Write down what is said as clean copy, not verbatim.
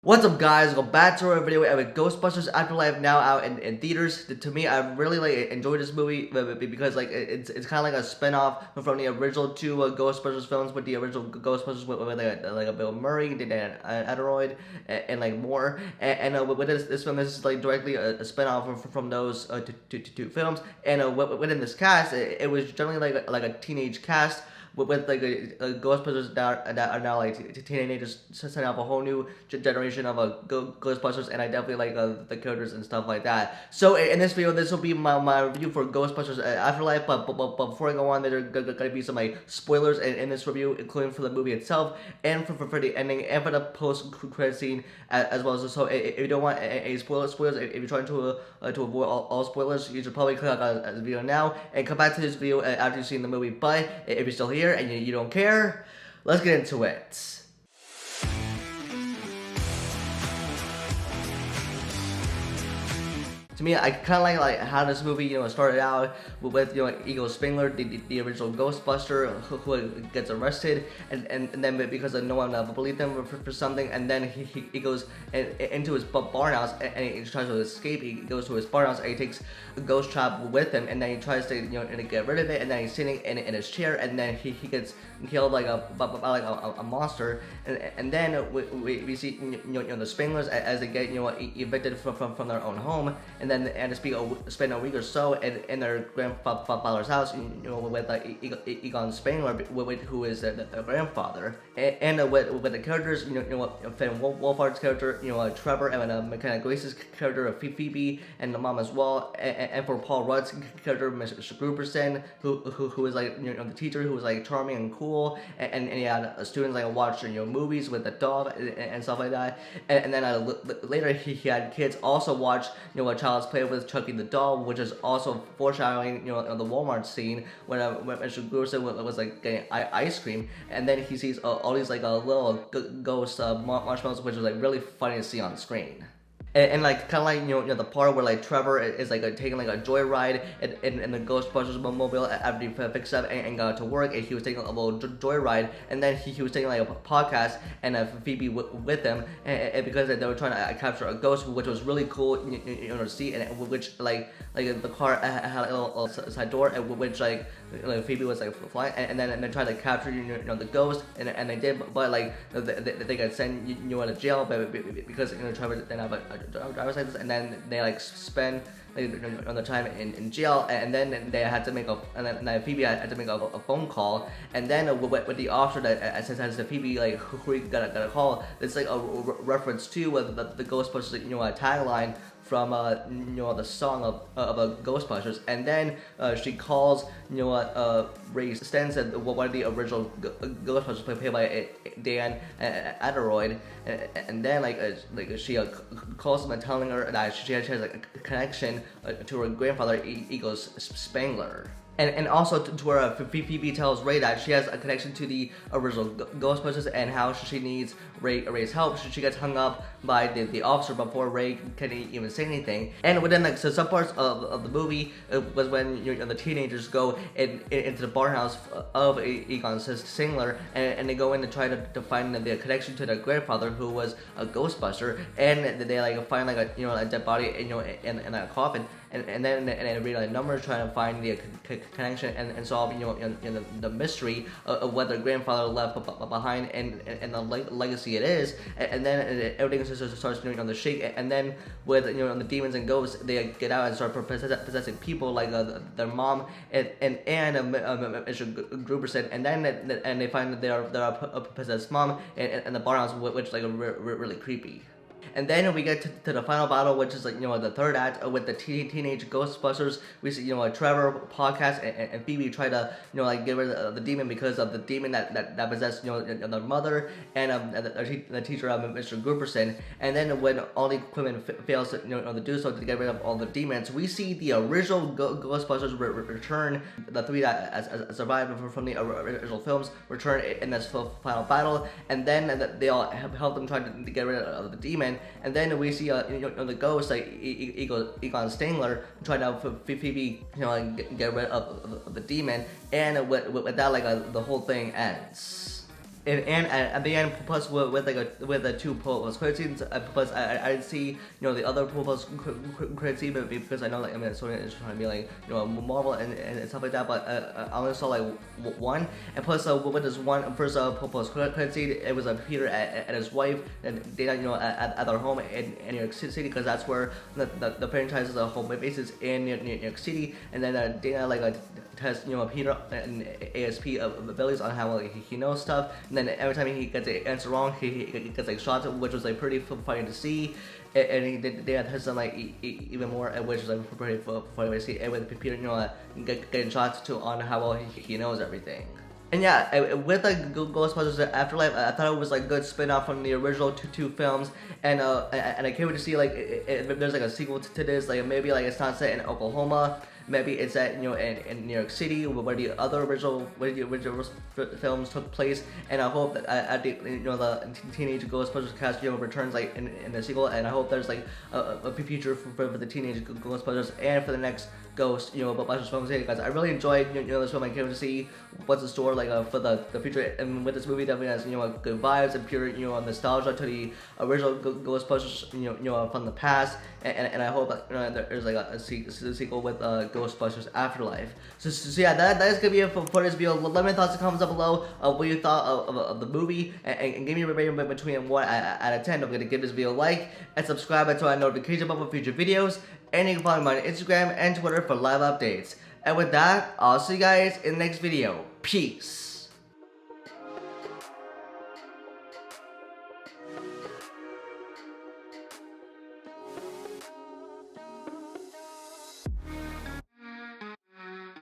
What's up, guys? Welcome back to our video with Ghostbusters Afterlife now out in theaters. To me, I really enjoyed this movie because it's kind of like a spinoff from the original two Ghostbusters films, with the original Ghostbusters with like a Bill Murray, Dan Aykroyd, and like more. With this film, this is like directly a spinoff from those two films. And within this cast, it was generally like a teenage cast with like a Ghostbusters that are now like teenagers, setting up a whole new generation of Ghostbusters, and I definitely like the characters and stuff like that. So in this video, this will be my review for Ghostbusters Afterlife. But before I go on, there are gonna be some like spoilers in this review, including for the movie itself, and for the ending, and for the post-credit scene as well. So if you don't want any spoilers, if you're trying to avoid all spoilers, you should probably click on this video now and come back to this video after you've seen the movie. But if you're still here and you don't care, let's get into it. To me, I kind of like how this movie, started out with Eagle Spengler, the original Ghostbuster, who gets arrested, and then because no one believed him for something, and then he goes into his barn house and he tries to escape. He goes to his barn house and he takes a ghost trap with him, and then he tries to get rid of it, and then he's sitting in his chair, and then he gets killed by a monster, and then we see the Spenglers as they get evicted from their own home, and then and spend a week or so in their grandfather's house, with Egon Spengler, who is their grandfather, and with the characters, Finn Wolfhard's character, Trevor, and McKenna Grace's character, Phoebe, and the mom as well, and for Paul Rudd's character, Mr. Gruberson, who is like the teacher, who was like charming and cool, and he had students like watching movies with the dog and stuff like that, and then later he had kids also watch a Child's Play with Chucky the doll, which is also foreshadowing the Walmart scene when Mr. Gruberson was like getting ice cream, and then he sees all these like little ghost marshmallows, which was like really funny to see on screen. And like kind of like the part where like Trevor is like taking like a joyride in the Ghostbusters mobile after he fixed up and got to work, and he was taking a little joyride, and then he was taking like a podcast and Phoebe with him, and because they were trying to capture a ghost, which was really cool to see, and which like the car had a little side door, and which like Phoebe was like flying, and then they tried to capture the ghost, and they did, but like they got sent to jail, but because Trevor didn't have a driver's license, and then they like spend on the time in jail, and then they had to make and then Phoebe had to make a phone call, and then with the officer that says to Phoebe like who got a call, it's like a reference to the Ghostbusters tagline from the song of Ghostbusters, and then she calls Ray Stenson, one of the original Ghostbusters played by Dan Aykroyd, and then she calls him and telling her that she has like a connection to her grandfather Eagle Spengler. And also to where Phoebe tells Ray that she has a connection to the original Ghostbusters and how she needs Ray's help. She gets hung up by the officer before Ray can even say anything. And within like some parts of the movie was when the teenagers go into the barn house of Egon Spengler, and they go in to try to find the connection to their grandfather, who was a Ghostbuster, and they like find like a dead body in a coffin. And then they read like numbers trying to find the connection and solve the mystery of what their grandfather left behind and the legacy it is. And then everything starts the shake. And then with the demons and ghosts, they get out and start possessing people like their mom and Mr. Gruberson. And then they find that they are a possessed mom and the barn house, which like really creepy. And then we get to the final battle, which is like the third act with the teenage Ghostbusters. We see Trevor podcast and Phoebe try to get rid of the demon because of the demon that possessed their mother and the teacher Mr. Gruberson. And then when all the equipment fails to do so to get rid of all the demons, we see the original Ghostbusters return. The three that survived from the original films return in this final battle, and then they all help them try to get rid of the demon. And then we see the ghost like Egon Spengler trying to help Phoebe get rid of the demon, and with that the whole thing ends. and at the end, plus with the two post credit scenes, plus I didn't see the other post credit scene, but because I know like Sony is trying to be like Marvel and stuff like that, but I only saw like one, and plus with this one first post credit scene, it was Peter and his wife and Dana at their home in New York City, because that's where the franchise's home base is in New York City, and then Dana like tests Peter and ASP abilities on how he knows stuff, and then every time he gets the answer wrong, he gets like shots, which was like pretty funny to see. And they had tested like even more, which was like pretty funny to see. And with Peter, getting shots too on how well he knows everything. And yeah, with like Ghostbusters Afterlife, I thought it was like good spin-off from the original two films, and I can't wait to see like if there's like a sequel to this. Like maybe like it's not set in Oklahoma, maybe it's set in New York City, where the original films took place. And I hope that at the the teenage Ghostbusters cast returns like in the sequel, and I hope there's like a future for the teenage Ghostbusters and for the next Ghostbusters films. Hey guys, I really enjoyed this film. I can't wait to see what's in store like for the future. And with this movie, definitely has good vibes and pure nostalgia to the original Ghostbusters from the past. And I hope that there's like a sequel with Ghostbusters Afterlife. So yeah, that is gonna be it for this video. Let me know your thoughts in the comments down below what you thought of the movie, and give me a rating between 1 out of 10. I'm gonna give this video a like and subscribe to our notification bell for future videos. And you can follow me on Instagram and Twitter for live updates. And with that, I'll see you guys in the next video. Peace.